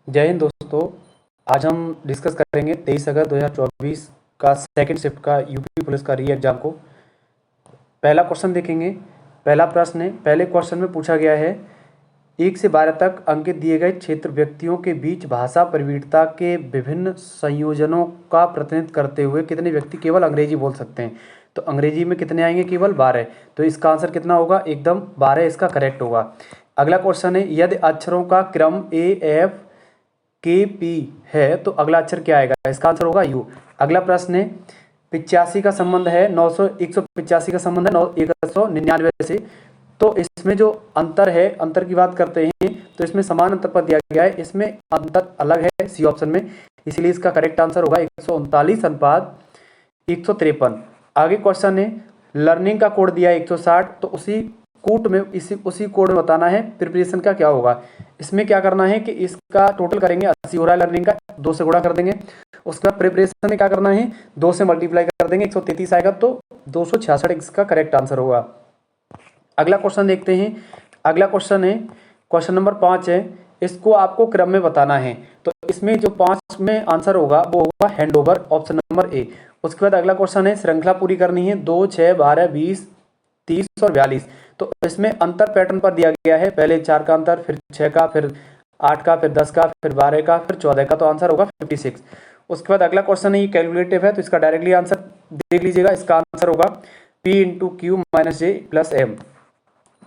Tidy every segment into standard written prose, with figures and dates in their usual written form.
जय हिंद दोस्तों। आज हम डिस्कस करेंगे 23 अगस्त 2024 का सेकंड शिफ्ट का यूपी पुलिस का री एग्जाम को। पहला क्वेश्चन देखेंगे। पहला प्रश्न है, पहले क्वेश्चन में पूछा गया है 1 से 12 तक अंकित दिए गए क्षेत्र व्यक्तियों के बीच भाषा प्रविणता के विभिन्न संयोजनों का प्रतिनिधित्व करते हुए कितने व्यक्ति केवल अंग्रेजी बोल सकते हैं। तो अंग्रेजी में कितने आएंगे? केवल 12। तो इसका आंसर कितना होगा? एकदम 12 इसका करेक्ट होगा। अगला क्वेश्चन है, यदि अक्षरों का क्रम AFKP है तो अगला अक्षर क्या आएगा? इसका आंसर होगा यू। अगला प्रश्न है, 85 का संबंध है 185 का संबंध है 199 से। तो इसमें जो अंतर है, अंतर की बात करते हैं तो इसमें समान अंतर पद दिया गया है, इसमें अंतर अलग है सी ऑप्शन में, इसलिए इसका करेक्ट आंसर होगा 139 अनुपात 153। आगे क्वेश्चन है, लर्निंग का कोड दिया है 160, तो उसी कोड में उसी कोड में बताना है प्रिपरेशन का क्या होगा। इसमें क्या करना है कि इसका टोटल करेंगे, 80 हो रहा है लर्निंग का, 2 से गुणा कर देंगे। उसके बाद प्रिपरेशन में क्या करना है, 2 से मल्टीप्लाई कर देंगे, 133 आएगा तो 266 इसका करेक्ट आंसर होगा। अगला क्वेश्चन देखते हैं। अगला क्वेश्चन है, क्वेश्चन नंबर 5 है, इसको आपको क्रम में बताना है। तो इसमें जो 5 में आंसर होगा वो होगा hand over, option number A. उसके बाद अगला क्वेश्चन है, श्रृंखला पूरी करनी है 2, 6, 12, 20, 30 और 42। तो इसमें अंतर पैटर्न पर दिया गया है, पहले 4 का अंतर, फिर 6 का, फिर 8 का, फिर 10 का, फिर 12 का, फिर 14 का, तो आंसर होगा 56। उसके बाद अगला क्वेश्चन है, ये कैलकुलेटिव है तो इसका डायरेक्टली आंसर देख लीजिएगा। इसका आंसर होगा P इंटू क्यू माइनस जे प्लस एम।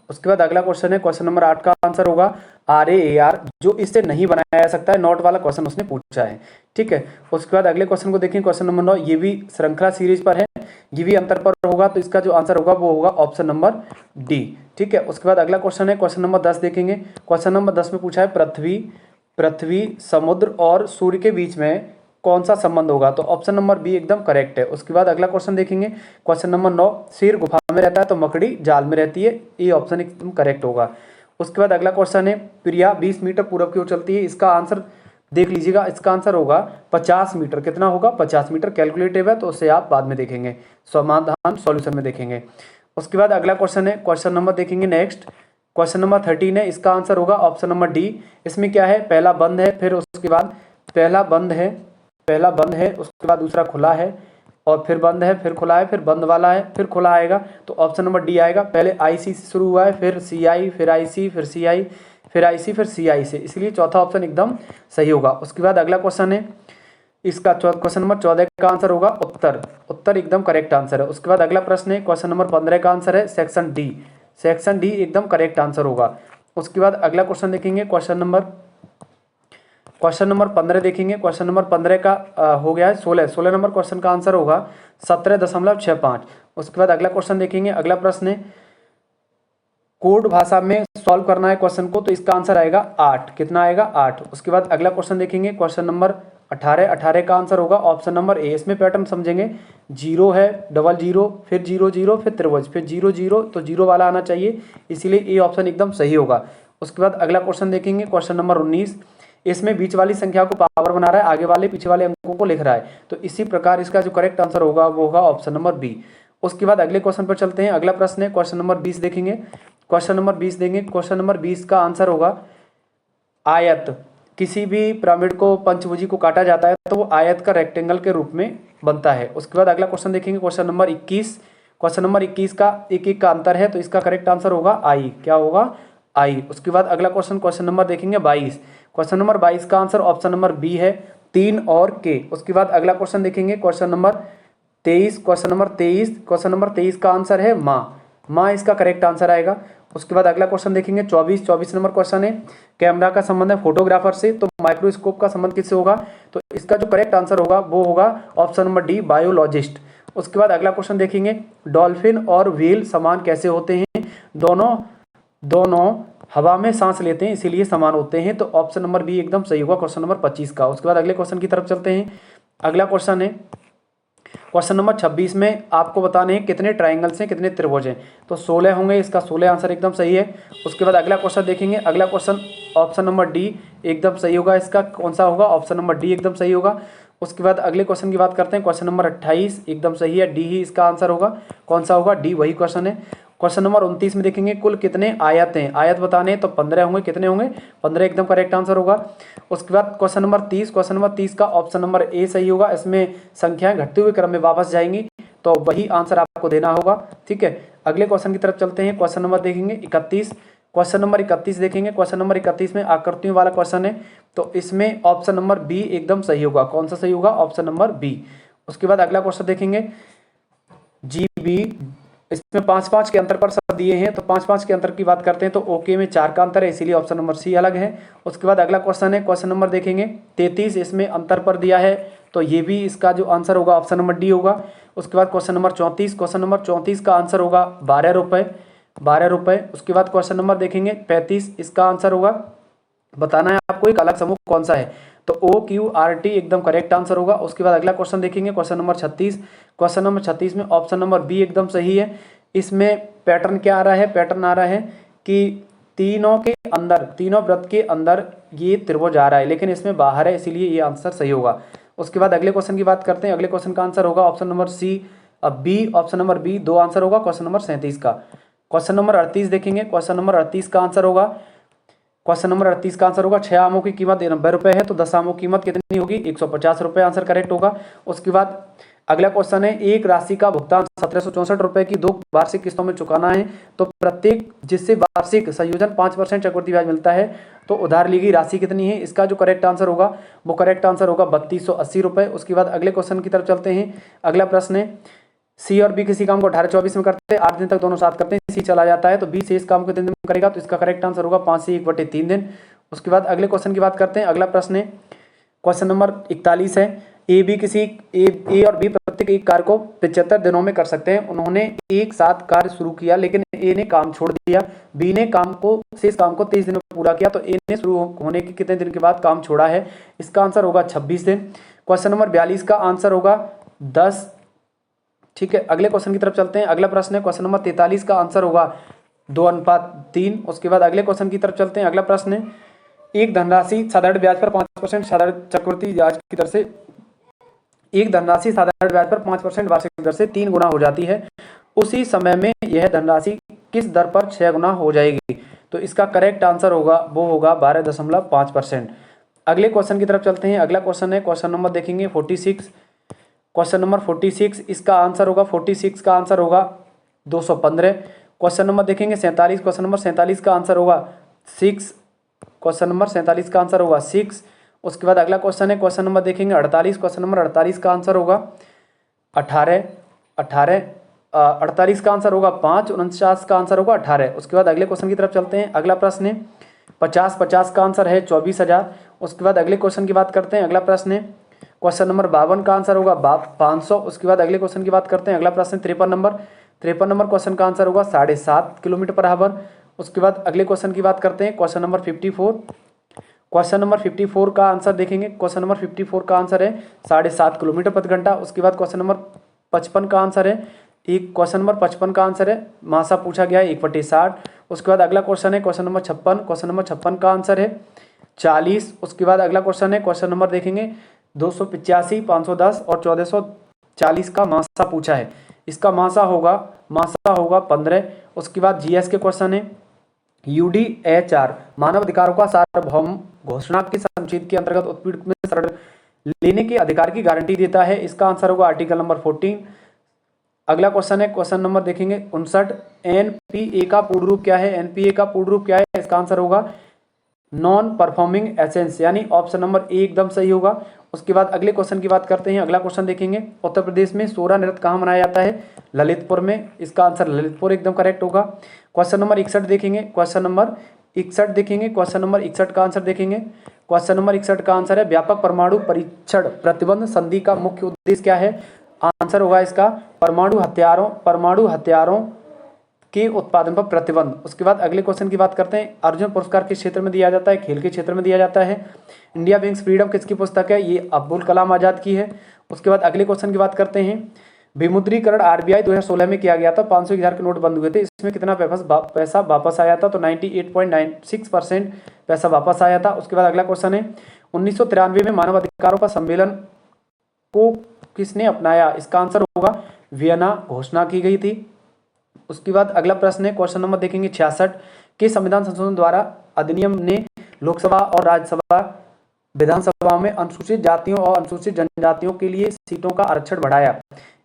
उसके बाद अगला क्वेश्चन है, क्वेश्चन नंबर 8 का आंसर होगा RAAR, जो इससे नहीं बनाया जा सकता है, नॉट वाला क्वेश्चन उसने पूछा है। ठीक है। उसके बाद अगले क्वेश्चन को देखें, क्वेश्चन नंबर 9, ये भी श्रृंखला सीरीज पर है, ये भी अंतर पर होगा, तो इसका जो आंसर होगा वो होगा ऑप्शन नंबर डी। ठीक है। उसके बाद अगला क्वेश्चन है, क्वेश्चन नंबर 10 देखेंगे। क्वेश्चन नंबर 10 में पूछा है पृथ्वी समुद्र और सूर्य के बीच में कौन सा संबंध होगा। तो ऑप्शन नंबर बी एकदम करेक्ट है। उसके बाद अगला क्वेश्चन देखेंगे, क्वेश्चन नंबर 9, शेर गुफा में रहता है तो मकड़ी जाल में रहती है, ये ऑप्शन एकदम करेक्ट होगा। उसके बाद अगला क्वेश्चन है, प्रिया 20 मीटर पूरब की ओर चलती है, इसका आंसर देख लीजिएगा। इसका आंसर होगा 50 मीटर। कितना होगा? 50 मीटर। कैलकुलेटिव है तो उसे आप बाद में देखेंगे, समाधान सॉल्यूशन में देखेंगे। उसके बाद अगला क्वेश्चन है, क्वेश्चन नंबर देखेंगे नेक्स्ट, क्वेश्चन नंबर 13 है, इसका आंसर होगा ऑप्शन नंबर डी। इसमें क्या है, पहला बंद है, फिर उसके बाद पहला बंद है, उसके बाद दूसरा खुला है, और फिर बंद है, फिर खुला है, फिर बंद वाला है, फिर खुला आएगा, तो ऑप्शन नंबर डी आएगा। पहले IC से शुरू हुआ है, फिर CI, फिर IC, फिर CI, फिर IC, फिर CI से, इसलिए चौथा ऑप्शन एकदम सही होगा। उसके बाद अगला क्वेश्चन है, इसका क्वेश्चन नंबर 14 का आंसर होगा उत्तर एकदम करेक्ट आंसर है। उसके बाद अगला प्रश्न है, क्वेश्चन नंबर 15 का आंसर है सेक्शन डी एकदम करेक्ट आंसर होगा। उसके बाद अगला क्वेश्चन देखेंगे, क्वेश्चन नंबर 15 देखेंगे। क्वेश्चन नंबर 15 का हो गया है 16 नंबर क्वेश्चन का आंसर होगा 17.65। उसके बाद अगला क्वेश्चन देखेंगे। अगला प्रश्न है, कोड भाषा में सॉल्व करना है क्वेश्चन को, तो इसका आंसर आएगा 8। कितना आएगा? 8। उसके बाद अगला क्वेश्चन देखेंगे, क्वेश्चन नंबर 18 का आंसर होगा ऑप्शन नंबर ए। इसमें पैटर्न समझेंगे, 0 है, डबल 0, फिर 0 0, फिर त्रिभुज, फिर 0 0, तो 0 वाला आना चाहिए, इसीलिए ए ऑप्शन एकदम सही होगा। उसके बाद अगला क्वेश्चन देखेंगे, क्वेश्चन नंबर 19, इसमें बीच वाली संख्या को पावर बना रहा है, आगे वाले पीछे वाले अंकों को लिख रहा है, तो इसी प्रकार इसका जो करेक्ट आंसर होगा वो होगा ऑप्शन नंबर बी। उसके बाद अगले क्वेश्चन पर चलते हैं। अगला प्रश्न है, क्वेश्चन नंबर 20 देखेंगे। क्वेश्चन नंबर 20 का आंसर होगा आयत। किसी भी पिरामिड को, पंचभुजी को काटा जाता है तो वो आयत का रेक्टेंगल के रूप में बनता है। उसके बाद अगला क्वेश्चन देखेंगे, क्वेश्चन नंबर 21 का एक का अंतर है, तो इसका करेक्ट आंसर होगा आई। क्या होगा? आई। उसके बाद अगला क्वेश्चन नंबर देखेंगे 22। क्वेश्चन नंबर 22 का आंसर ऑप्शन नंबर बी है, 3 और के। उसके बाद अगला क्वेश्चन देखेंगे, क्वेश्चन नंबर 23 का आंसर है माँ इसका करेक्ट आंसर आएगा। उसके बाद अगला क्वेश्चन देखेंगे 24 नंबर क्वेश्चन है, कैमरा का संबंध है फोटोग्राफर से, तो माइक्रोस्कोप का संबंध किससे होगा? तो इसका जो करेक्ट आंसर होगा वो होगा ऑप्शन नंबर डी, बायोलॉजिस्ट। उसके बाद अगला क्वेश्चन देखेंगे, डॉल्फिन और व्हेल समान कैसे होते हैं? दोनों हवा में सांस लेते हैं, इसीलिए समान होते हैं, तो ऑप्शन नंबर बी एकदम सही होगा क्वेश्चन नंबर 25 का। उसके बाद अगले क्वेश्चन की तरफ चलते हैं। अगला क्वेश्चन है, क्वेश्चन नंबर 26 में आपको बताने हैं कितने ट्राइंगल्स हैं, कितने त्रिभुज हैं, तो 16 होंगे, इसका 16 आंसर एकदम सही है। उसके बाद अगला क्वेश्चन देखेंगे। अगला क्वेश्चन ऑप्शन नंबर डी एकदम सही होगा, इसका कौन सा होगा? ऑप्शन नंबर डी एकदम सही होगा। उसके बाद अगले क्वेश्चन की बात करते हैं, क्वेश्चन नंबर 28 एकदम सही है, डी ही इसका आंसर होगा। कौन सा होगा? डी वही क्वेश्चन है। क्वेश्चन नंबर 29 में देखेंगे कुल कितने आयत हैं, आयत बताने हैं तो 15 होंगे, कितने होंगे 15 एकदम करेक्ट आंसर होगा। उसके बाद क्वेश्चन नंबर 30 का ऑप्शन नंबर ए सही होगा, इसमें संख्याएं घटते हुए क्रम में वापस जाएंगी तो वही आंसर आपको देना होगा, ठीक है। अगले क्वेश्चन की तरफ चलते हैं, क्वेश्चन नंबर देखेंगे 31, क्वेश्चन नंबर 31 देखेंगे, क्वेश्चन नंबर 31 में आकृतियों वाला क्वेश्चन है तो इसमें ऑप्शन नंबर बी एकदम सही होगा। कौन सा सही होगा, ऑप्शन नंबर बी। उसके बाद अगला क्वेश्चन देखेंगे GB, इसमें 5-5 के अंतर पर सब दिए हैं तो 5-5 के अंतर की बात करते हैं तो ओके में 4 का अंतर है, इसीलिए ऑप्शन नंबर सी अलग है। उसके बाद अगला क्वेश्चन है, क्वेश्चन नंबर देखेंगे 33, इसमें अंतर पर दिया है तो ये भी इसका जो आंसर होगा ऑप्शन नंबर डी होगा। उसके बाद क्वेश्चन नंबर 34, क्वेश्चन नंबर 34 का आंसर होगा 12 रुपये। उसके बाद क्वेश्चन नंबर देखेंगे 35, इसका आंसर होगा, बताना है आपको एक अलग समूह कौन सा है तो OQRT एकदम करेक्ट आंसर होगा। उसके बाद अगला क्वेश्चन देखेंगे क्वेश्चन नंबर 36, क्वेश्चन नंबर 36 में ऑप्शन नंबर बी एकदम सही है। इसमें पैटर्न क्या आ रहा है, पैटर्न आ रहा है कि तीनों वृत्त के अंदर ये त्रिभुज आ रहा है लेकिन इसमें बाहर है, इसीलिए ये आंसर सही होगा। उसके बाद अगले क्वेश्चन की बात करते हैं, अगले क्वेश्चन का आंसर होगा option number C, B, option number B 2 answer होगा क्वेश्चन नंबर 37 का। क्वेश्चन नंबर 38 देखेंगे, क्वेश्चन नंबर 38 का आंसर होगा, क्वेश्चन नंबर 38 का आंसर होगा 6 आमों की कीमत 90 रुपये है तो 10 आमों की कीमत कितनी होगी, 150 रुपये, आंसर करेक्ट होगा। उसके बाद अगला क्वेश्चन है, एक राशि का भुगतान 1764 रुपये की 2 वार्षिक किस्तों में चुकाना है तो प्रत्येक जिससे वार्षिक संयोजन 5% चक्रवृद्धि ब्याज मिलता है तो उधार ली गई राशि कितनी है, इसका जो करेक्ट आंसर होगा वो करेक्ट आंसर होगा 3280 रुपये। उसके बाद अगले क्वेश्चन की तरफ चलते हैं, अगला प्रश्न है, सी और बी किसी काम को 18-24 में करते हैं, 8 दिन तक दोनों साथ करते हैं, सी चला जाता है तो बी से इस काम को कितने दिन में करेगा तो इसका करेक्ट आंसर होगा 5 से 1/3 दिन। उसके बाद अगले क्वेश्चन की बात करते हैं, अगला प्रश्न है क्वेश्चन नंबर 41 है, ए और बी प्रत्येक एक कार्य को 75 दिनों में कर सकते हैं। उन्होंने एक साथ कार्य शुरू किया लेकिन ए ने काम छोड़ दिया, बी ने काम को 23 दिन में पूरा किया तो ए ने शुरू होने के कितने दिन के बाद काम छोड़ा है, इसका आंसर होगा 26 दिन। क्वेश्चन नंबर 42 का आंसर होगा 10, ठीक है। अगले क्वेश्चन की तरफ चलते हैं, अगला प्रश्न है क्वेश्चन नंबर 43 का आंसर होगा 2:3। उसके बाद अगले क्वेश्चन की तरफ चलते हैं, अगला प्रश्न है, एक धनराशि साधारण ब्याज पर 5% साधारण चक्रवृद्धि ब्याज की दर से एक धनराशि साधारण ब्याज पर 5% वार्षिक दर से 3 गुना हो जाती है, उसी समय में यह धनराशि किस दर पर 6 गुना हो जाएगी तो इसका करेक्ट आंसर होगा वो होगा 12.5%। अगले क्वेश्चन की तरफ चलते हैं, अगला क्वेश्चन है क्वेश्चन नंबर देखेंगे 46, क्वेश्चन नंबर 46 इसका आंसर होगा 46 का आंसर होगा 215। क्वेश्चन नंबर देखेंगे 47, क्वेश्चन नंबर 47 का आंसर होगा 6, क्वेश्चन नंबर 47 का आंसर होगा 6। उसके बाद अगला क्वेश्चन है क्वेश्चन नंबर देखेंगे 48, क्वेश्चन नंबर 48 का आंसर होगा 48 का आंसर होगा 5, 49 का आंसर होगा 18। उसके बाद अगले क्वेश्चन की तरफ चलते हैं, अगला प्रश्न है 50 का आंसर है 24,000। उसके बाद अगले क्वेश्चन की बात करते हैं, अगला प्रश्न है क्वेश्चन नंबर 52 का आंसर होगा 500। उसके बाद अगले क्वेश्चन की बात करते हैं, अगला प्रश्न 53 नंबर क्वेश्चन का आंसर होगा 7.5 किलोमीटर पर आवर। उसके बाद अगले क्वेश्चन की बात करते हैं, क्वेश्चन नंबर 54, क्वेश्चन नंबर 54 का आंसर देखेंगे, क्वेश्चन नंबर 54 का आंसर है 7.5 किलोमीटर प्रति घंटा। उसके बाद क्वेश्चन नंबर 55 का आंसर है क्वेश्चन नंबर 55 का आंसर है मासा पूछा गया है 1/60। उसके बाद अगला क्वेश्चन है क्वेश्चन नंबर 56, क्वेश्चन नंबर 56 का आंसर है 40। उसके बाद अगला क्वेश्चन है क्वेश्चन नंबर देखेंगे 285, 510 और 1440 का मासा पूछा है, इसका मासा होगा 15। उसके बाद जीएस के क्वेश्चन है UDHR मानव अधिकारों का सार्वभौम घोषणा के अनुच्छेद के अंतर्गत उत्पीड़न में शरण लेने के अधिकार की गारंटी देता है, इसका आंसर होगा आर्टिकल नंबर 14। अगला क्वेश्चन है क्वेश्चन नंबर देखेंगे 59, NPA का पूर्ण रूप क्या है, NPA का पूर्ण रूप क्या है, इसका आंसर होगा नॉन परफॉर्मिंग एसेंस, यानी ऑप्शन नंबर ए एकदम सही होगा। उसके बाद अगले क्वेश्चन की बात करते हैं, अगला क्वेश्चन देखेंगे उत्तर प्रदेश में सोहरा नृत्य कहाँ मनाया जाता है, ललितपुर में, इसका आंसर ललितपुर एकदम करेक्ट होगा। क्वेश्चन नंबर 61 देखेंगे, क्वेश्चन नंबर 61 देखेंगे, क्वेश्चन नंबर 61 का आंसर देखेंगे, क्वेश्चन नंबर 61 का आंसर है व्यापक परमाणु परीक्षण प्रतिबंध संधि का मुख्य उद्देश्य क्या है, आंसर होगा इसका परमाणु हथियारों के उत्पादन पर प्रतिबंध। उसके बाद अगले क्वेश्चन की बात करते हैं, अर्जुन पुरस्कार किस क्षेत्र में दिया जाता है, खेल के क्षेत्र में दिया जाता है। इंडिया विंग्स फ्रीडम किसकी पुस्तक है, ये अब्दुल कलाम आजाद की है। उसके बाद अगले क्वेश्चन की बात करते हैं, विमुद्रीकरण RBI 2016 में किया गया था, 500,000 के नोट बंद हुए थे, इसमें कितना पैसा वापस आया था, तो 98.96% पैसा वापस आया था। उसके बाद अगला क्वेश्चन है 1993 में मानव अधिकारों का सम्मेलन को किसने अपनाया, इसका आंसर होगा वियना घोषणा की गई थी। उसके बाद अगला प्रश्न है, क्वेश्चन नंबर देखेंगे 66 के संविधान संशोधन द्वारा अधिनियम ने लोकसभा और राज्यसभा विधानसभा में अनुसूचित जातियों और अनुसूचित जनजातियों के लिए सीटों का आरक्षण बढ़ाया।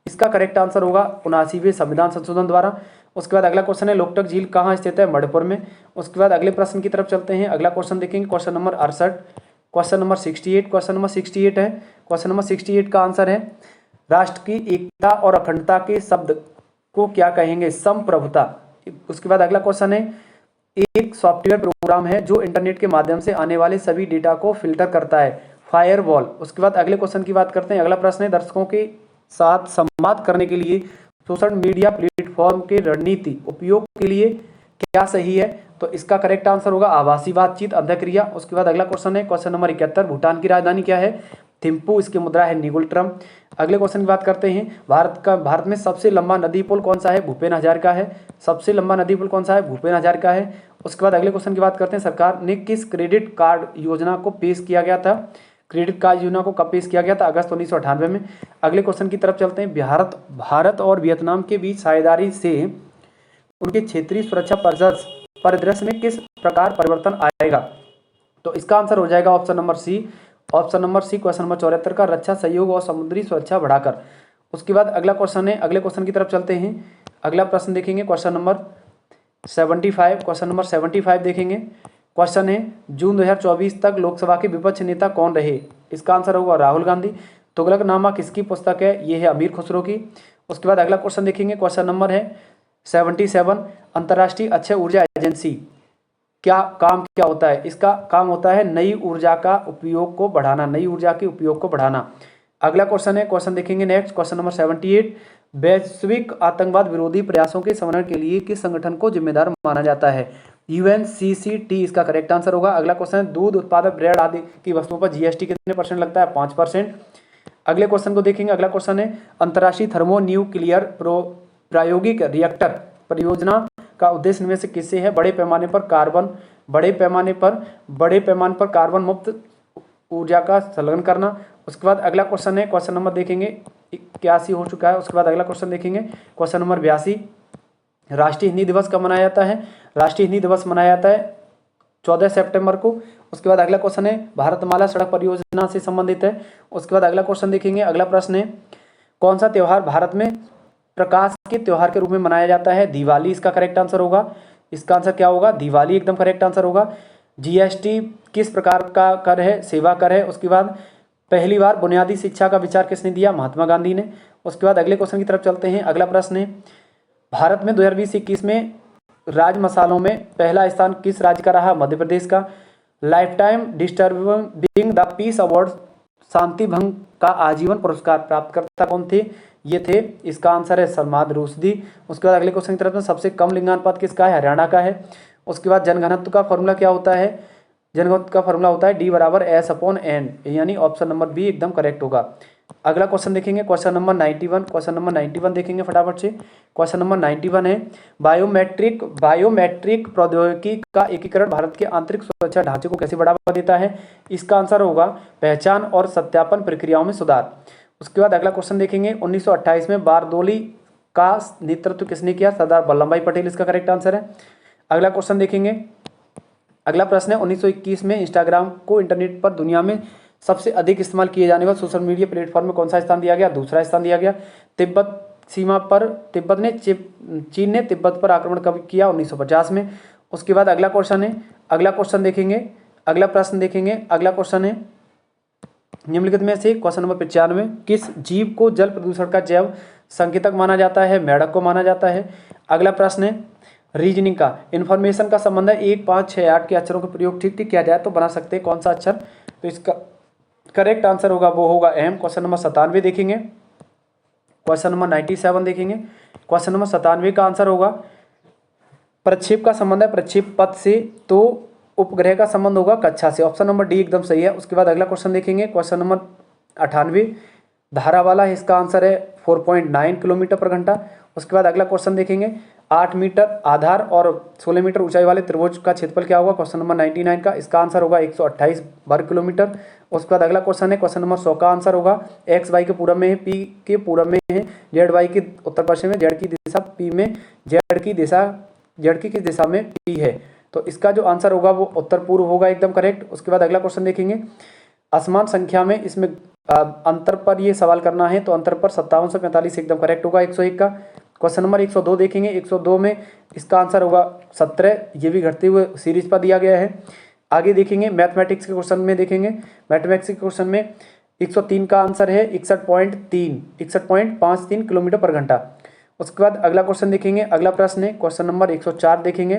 इसका करेक्ट आंसर होगा 79वें संविधान संशोधन द्वारा। उसके बाद अगला क्वेश्चन है, लोकटक झील कहाँ स्थित है? मणिपुर में। उसके बाद अगले प्रश्न की तरफ चलते हैं। अगला क्वेश्चन देखेंगे, question number 68, question number 68, question number 68 है। क्वेश्चन नंबर 68 का आंसर है, राष्ट्र की एकता और अखंडता के शब्द को क्या कहेंगे? संप्रभुता। उसके बाद अगला क्वेश्चन है, एक सॉफ्टवेयर प्रोग्राम है जो इंटरनेट के माध्यम से आने वाले सभी डेटा को फिल्टर करता है, फायरवॉल। उसके बाद अगले क्वेश्चन की बात करते हैं। अगला प्रश्न है, दर्शकों के साथ संवाद करने के लिए सोशल मीडिया प्लेटफॉर्म के रणनीति उपयोग के लिए क्या सही है? तो इसका करेक्ट आंसर होगा आभासी बातचीत, अंतःक्रिया। उसके बाद अगला क्वेश्चन है, क्वेश्चन नंबर 71, भूटान की राजधानी क्या है? थिम्पू। इसकी मुद्रा है निगुलट्रम। अगले क्वेश्चन की बात करते हैं, भारत में सबसे लंबा नदी पुल कौन सा है? भूपेन हजारिका है। सबसे लंबा नदी पुल कौन सा है? भूपेन हजारिका है। उसके बाद अगले क्वेश्चन की बात करते हैं, सरकार ने किस क्रेडिट कार्ड योजना को पेश किया गया था? क्रेडिट कार्ड योजना को कब पेश किया गया था? अगस्त 1998 में। अगले क्वेश्चन की तरफ चलते हैं, भारत और वियतनाम के बीच साझेदारी से उनके क्षेत्रीय सुरक्षा परिदृश्य में किस प्रकार परिवर्तन आएगा? तो इसका आंसर हो जाएगा option number C. Option number C, question number 74 का, रक्षा सहयोग और समुद्री सुरक्षा बढ़ाकर। उसके बाद अगला क्वेश्चन है, अगले क्वेश्चन की तरफ चलते हैं। अगला प्रश्न देखेंगे, क्वेश्चन नंबर 75। क्वेश्चन नंबर 75 देखेंगे। क्वेश्चन है, जून 2024 तक लोकसभा के विपक्ष नेता कौन रहे? इसका आंसर होगा राहुल गांधी। तुगलकनामा किसकी पुस्तक है? ये है अमीर खुसरो की। उसके बाद अगला क्वेश्चन देखेंगे, क्वेश्चन नंबर है 77, अंतर्राष्ट्रीय अक्षय ऊर्जा एजेंसी क्या होता है? इसका काम होता है नई ऊर्जा का उपयोग को बढ़ाना, नई ऊर्जा के उपयोग को बढ़ाना। अगला क्वेश्चन है, क्वेश्चन देखेंगे नेक्स्ट, क्वेश्चन नंबर 78, वैश्विक आतंकवाद विरोधी प्रयासों के समन्वय के लिए किस संगठन को जिम्मेदार माना जाता है? UNCCT इसका करेक्ट आंसर होगा। अगला क्वेश्चन है, दूध उत्पादक ब्रेड आदि की वस्तुओं पर GST कितने % लगता है? 5%। अगले क्वेश्चन को देखेंगे। अगला क्वेश्चन है, अंतर्राष्ट्रीय थर्मोन्यूक्लियर प्रायोगिक रिएक्टर परियोजना का उद्देश्य इनमें से किससे है? बड़े पैमाने पर कार्बन मुक्त ऊर्जा का संलग्न करना। उसके बाद अगला क्वेश्चन है, क्वेश्चन नंबर देखेंगे 81 हो चुका है। उसके बाद अगला क्वेश्चन देखेंगे, क्वेश्चन नंबर 82, राष्ट्रीय हिंदी दिवस कब मनाया जाता है? राष्ट्रीय हिंदी दिवस मनाया जाता है 14 सितंबर को। उसके बाद अगला क्वेश्चन है, भारतमाला सड़क परियोजना से संबंधित है। उसके बाद अगला क्वेश्चन देखेंगे। अगला प्रश्न है, कौन सा त्यौहार भारत में प्रकाश के त्यौहार के रूप में मनाया जाता है? दिवाली इसका करेक्ट आंसर होगा। इसका आंसर क्या होगा? दिवाली एकदम करेक्ट आंसर होगा। GST किस प्रकार का कर है? सेवा कर है। उसके बाद पहली बार बुनियादी शिक्षा का विचार किसने दिया? महात्मा गांधी ने। उसके बाद अगले क्वेश्चन की तरफ चलते हैं। अगला प्रश्न है, भारत में 2020-21 में राज मसालों में पहला स्थान किस राज्य का रहा? मध्य प्रदेश का। Life time disturbing the peace award शांति भंग का आजीवन पुरस्कार प्राप्तकर्ता कौन थे? ये थे, इसका आंसर है सलमान रुश्दी। उसके बाद अगले क्वेश्चन की तरफ में, सबसे कम लिंगानुपात किसका है? हरियाणा का है। उसके बाद जनघनत्व का फॉर्मूला क्या होता है? जनघनत्व का फॉर्मूला होता है D = S/N, यानी ऑप्शन नंबर बी एकदम करेक्ट होगा। अगला क्वेश्चन देखेंगे, क्वेश्चन नंबर 91। क्वेश्चन नंबर 91 देखेंगे फटाफट से। क्वेश्चन नंबर 91 है, बायोमेट्रिक प्रौद्योगिकी का एकीकरण भारत के आंतरिक सुरक्षा ढांचे को कैसे बढ़ावा देता है? इसका आंसर होगा पहचान और सत्यापन प्रक्रियाओं में सुधार। उसके बाद अगला क्वेश्चन देखेंगे, 1928 में बारदोली का नेतृत्व किसने किया? सरदार वल्लभ भाई पटेल इसका करेक्ट आंसर है। अगला क्वेश्चन देखेंगे। अगला प्रश्न है, 1921 में इंस्टाग्राम को इंटरनेट पर दुनिया में सबसे अधिक इस्तेमाल किए जाने वाले सोशल मीडिया प्लेटफॉर्म में कौन सा स्थान दिया गया? दूसरा स्थान दिया गया। चीन ने तिब्बत पर आक्रमण कब किया? 1950 में। उसके बाद अगला क्वेश्चन है, अगला क्वेश्चन देखेंगे। अगला प्रश्न देखेंगे। अगला क्वेश्चन है, निम्नलिखित में से क्वेश्चन नंबर 95 किस जीव को जल प्रदूषण का जैव संकेतक माना जाता है? मेढक को माना जाता है। अगला प्रश्न है, रीजनिंग का इन्फॉर्मेशन का संबंध है 1, 5, 6, 8 के अक्षरों का प्रयोग ठीक किया जाए तो बना सकते हैं कौन सा अक्षर? तो इसका करेक्ट आंसर होगा, वो होगा M। क्वेश्चन नंबर 97 देखेंगे। क्वेश्चन नंबर 97 देखेंगे। क्वेश्चन नंबर 97 का आंसर होगा, प्रक्षेप का संबंध है प्रक्षेप पथ से, तो उपग्रह का संबंध होगा कक्षा से। ऑप्शन नंबर D एकदम सही है। उसके बाद अगला क्वेश्चन देखेंगे, क्वेश्चन नंबर 98, धारा वाला है, इसका आंसर है 4.9 किलोमीटर पर घंटा। उसके बाद अगला क्वेश्चन देखेंगे, 8 मीटर आधार और 16 मीटर ऊंचाई वाले त्रिभुज का क्षेत्रफल क्या होगा? क्वेश्चन नंबर 99 का इसका आंसर होगा 128 वर्ग किलोमीटर। उसके बाद अगला क्वेश्चन है, क्वेश्चन नंबर 100 का आंसर होगा एक्स वाई के पूरब में है, पी के पूरब में है, जेड वाई के उत्तर पश्चिम में, जेड की दिशा पी में, जेड की किस दिशा में पी है, तो इसका जो आंसर होगा वो उत्तर पूर्व होगा, एकदम करेक्ट। उसके बाद अगला क्वेश्चन देखेंगे, असमान संख्या में इसमें अंतर पर ये सवाल करना है, तो अंतर पर 57 से 45 एकदम करेक्ट होगा 101 का। क्वेश्चन नंबर 102 देखेंगे, 102 में इसका आंसर होगा 17, ये भी घटते हुए सीरीज पर दिया गया है। आगे देखेंगे मैथमेटिक्स के क्वेश्चन में, देखेंगे मैथमेटिक्स के क्वेश्चन में 103 का आंसर है 61.53 किलोमीटर पर घंटा। उसके बाद अगला क्वेश्चन देखेंगे, अगला प्रश्न है क्वेश्चन नंबर 104 देखेंगे,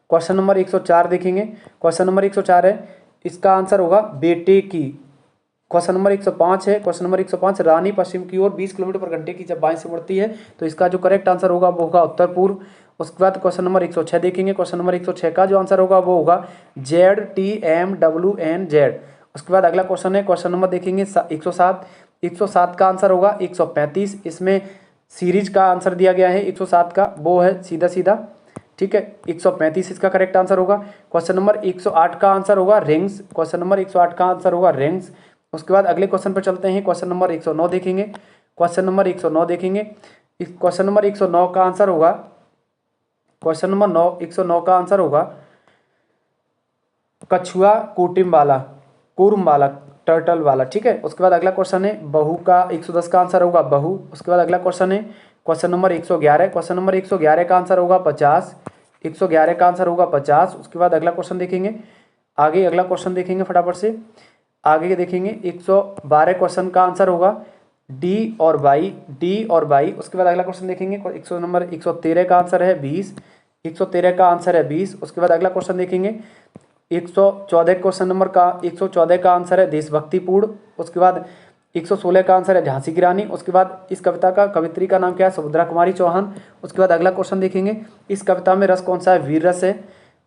क्वेश्चन नंबर 104 देखेंगे, क्वेश्चन नंबर 104 है, इसका आंसर होगा बेटे की। क्वेश्चन नंबर 105 है, क्वेश्चन नंबर 105, रानी पश्चिम की ओर 20 किलोमीटर पर घंटे की जब बाएं से मुड़ती है, तो इसका जो करेक्ट आंसर होगा वो होगा उत्तर पूर्व। उसके बाद क्वेश्चन नंबर 106 देखेंगे, क्वेश्चन नंबर 106 का जो आंसर होगा वो होगा ZTMWNZ। उसके बाद अगला क्वेश्चन है, क्वेश्चन नंबर देखेंगे 107, 107 का आंसर होगा 135, इसमें सीरीज का आंसर दिया गया है 107 का, वो है सीधा सीधा, ठीक है, 135 इसका करेक्ट आंसर होगा। क्वेश्चन नंबर 108 का आंसर होगा रिंग्स, क्वेश्चन नंबर 108 का आंसर होगा रिंग्स। उसके बाद अगले क्वेश्चन पर चलते हैं, क्वेश्चन नंबर 109 देखेंगे, क्वेश्चन नंबर 109 देखेंगे, इस क्वेश्चन नंबर 109 का आंसर होगा, क्वेश्चन नंबर 109 का आंसर होगा कछुआ कुटुम वाला टर्टल वाला, ठीक है। उसके बाद अगला क्वेश्चन है बहू का, 110 का आंसर होगा बहू। उसके बाद अगला क्वेश्चन है क्वेश्चन नंबर 111, क्वेश्चन नंबर 111 का आंसर होगा 50, 111 का आंसर होगा 50। उसके बाद अगला क्वेश्चन देखेंगे, आगे अगला क्वेश्चन देखेंगे फटाफट से, आगे देखेंगे 112 क्वेश्चन का आंसर होगा डी और वाई। उसके बाद अगला क्वेश्चन देखेंगे, 113 का आंसर है 20, 113 का आंसर है 20। उसके बाद अगला क्वेश्चन देखेंगे 114 क्वेश्चन नंबर का 114 का आंसर है देशभक्तिपूर्ण। उसके बाद 116 का आंसर है झांसी की रानी। उसके बाद इस कविता का कवित्री का नाम क्या है? सुभद्रा कुमारी चौहान। उसके बाद अगला क्वेश्चन देखेंगे, इस कविता में रस कौन सा है? वीर रस है।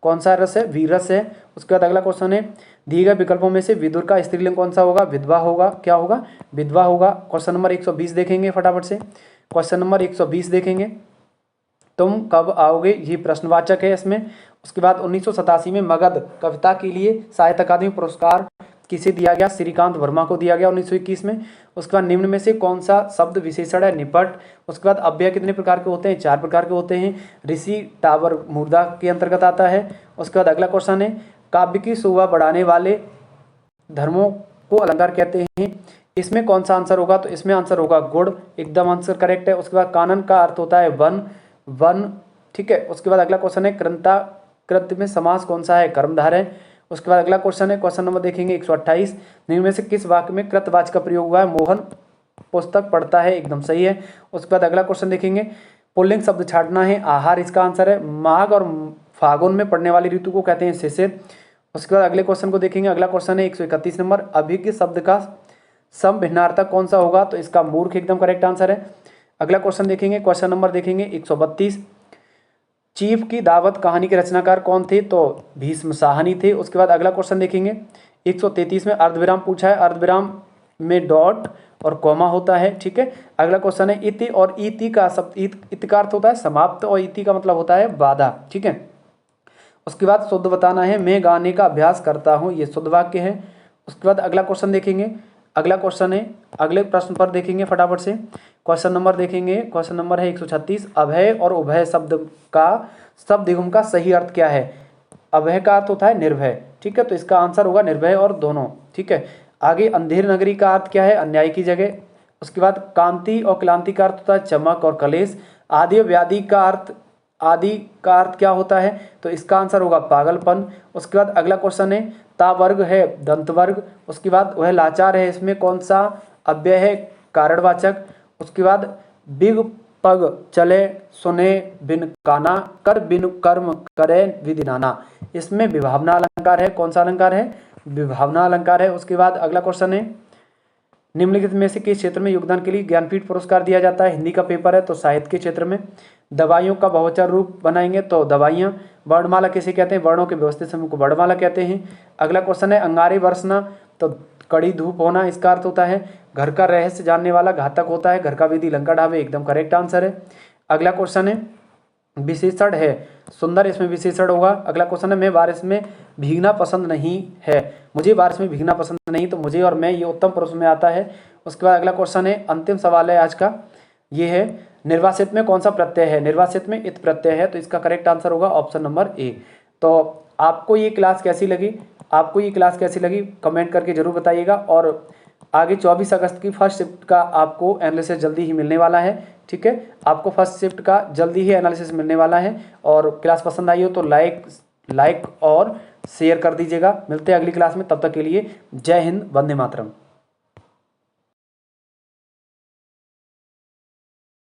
कौन सा रस है? वीर रस है। उसके बाद अगला क्वेश्चन है, दिए गए विकल्पों में से विदुर का स्त्रीलिंग कौन सा होगा? विधवा होगा। क्या होगा? विधवा होगा। क्वेश्चन नंबर 120 देखेंगे फटाफट से, क्वेश्चन नंबर 120 देखेंगे, तुम कब आओगे, ये प्रश्नवाचक है इसमें। उसके बाद 1987 में मगध कविता के लिए साहित्य अकादमी पुरस्कार किसे दिया गया? श्रीकांत वर्मा को दिया गया 1921 में। उसके बाद निम्न में से कौन सा शब्द विशेषण है? निपट। उसके बाद अव्यय कितने प्रकार के होते हैं? 4 प्रकार के होते हैं। ऋषि टावर मुर्दा के अंतर्गत आता है। उसके बाद अगला क्वेश्चन है, काव्य की शोभा बढ़ाने वाले धर्मों को अलंकार कहते हैं, इसमें कौन सा आंसर होगा? तो इसमें आंसर होगा गुण, एकदम आंसर करेक्ट है। उसके बाद कानन का अर्थ होता है वन, ठीक है। उसके बाद अगला क्वेश्चन है, कृंता कृत्य में समास कौन सा है? कर्मधारय है। उसके बाद अगला क्वेश्चन है, क्वेश्चन नंबर देखेंगे 128, निम्न में से किस वाक्य में कृतवाचक का प्रयोग हुआ है? मोहन पुस्तक पढ़ता है, एकदम सही है। उसके बाद अगला क्वेश्चन देखेंगे, पुल्लिंग शब्द छाटना है, आहार इसका आंसर है। माघ और फागुन में पड़ने वाली ऋतु को कहते हैं शिशिर। उसके बाद अगले क्वेश्चन को देखेंगे, अगला क्वेश्चन है 131 नंबर, अभिज्ञ शब्द का सम भिन्नार्थक कौन सा होगा? तो इसका मूर्ख एकदम करेक्ट आंसर है। अगला क्वेश्चन देखेंगे, क्वेश्चन नंबर देखेंगे 132, चीफ की दावत कहानी के रचनाकार कौन थे? तो भीष्म साहनी थे। उसके बाद अगला क्वेश्चन देखेंगे 133 में अर्धविराम पूछा है, अर्धविराम में डॉट और कॉमा होता है, ठीक है। अगला क्वेश्चन है, इति और इति का शब्द, इति का अर्थ होता है समाप्त और इति का मतलब होता है बाधा, ठीक है। उसके बाद शुद्ध बताना है, मैं गाने का अभ्यास करता हूँ, ये शुद्ध वाक्य है। उसके बाद अगला क्वेश्चन देखेंगे, अगला क्वेश्चन है, अगले प्रश्न पर देखेंगे फटाफट से, क्वेश्चन नंबर देखेंगे, क्वेश्चन नंबर है 136, अभय और उभय शब्द का शब्द युग्म का सही अर्थ क्या है? अभय का अर्थ होता है निर्भय, ठीक है, तो इसका आंसर होगा निर्भय और दोनों, ठीक है। आगे अंधेर नगरी का अर्थ क्या है? अन्याय की जगह। उसके बाद कांति और क्लांति का अर्थ होता है चमक और कलेश। आदि व्याधि का अर्थ क्या होता है? तो इसका आंसर होगा पागलपन। उसके बाद अगला क्वेश्चन है, ता वर्ग है दंत वर्ग। उसके बाद वह लाचार है, इसमें कौन सा अव्यय है? कारणवाचक। उसके बाद बिग पग चले सुने बिन काना, कर बिन कर्म करे विधि नाना, इसमें विभावना अलंकार है। कौन सा अलंकार है? विभावना अलंकार है। उसके बाद अगला क्वेश्चन है, निम्नलिखित में से किस क्षेत्र में योगदान के लिए ज्ञानपीठ पुरस्कार दिया जाता है? हिंदी का पेपर है तो साहित्य के क्षेत्र में। दवाइयों का बहुवचन रूप बनाएंगे तो दवाइयाँ। वर्णमाला किसे कहते हैं? वर्णों के व्यवस्थित समूह को वर्णमाला कहते हैं। अगला क्वेश्चन है, अंगारे बरसना तो कड़ी धूप होना इसका अर्थ होता है। घर का रहस्य जानने वाला घातक होता है, घर का विधि लंका ढाबे, एकदम करेक्ट आंसर है। अगला क्वेश्चन है, विशेषण है, सुंदर इसमें विशेषण होगा। अगला क्वेश्चन है, मैं बारिश में भीगना पसंद नहीं है, मुझे बारिश में भीगना पसंद नहीं, तो मुझे और मैं ये उत्तम पुरुष में आता है। उसके बाद अगला क्वेश्चन है, अंतिम सवाल है आज का, ये है निर्वासित में कौन सा प्रत्यय है, निर्वासित में इत प्रत्यय है, तो इसका करेक्ट आंसर होगा ऑप्शन नंबर ए। तो आपको ये क्लास कैसी लगी, आपको ये क्लास कैसी लगी कमेंट करके जरूर बताइएगा। और आगे 24 अगस्त की फर्स्ट शिफ्ट का आपको एनालिसिस जल्दी ही मिलने वाला है, ठीक है, आपको फर्स्ट शिफ्ट का जल्दी ही एनालिसिस मिलने वाला है। और क्लास पसंद आई हो तो लाइक और शेयर कर दीजिएगा। मिलते हैं अगली क्लास में, तब तक के लिए जय हिंद, वंदे मातरम।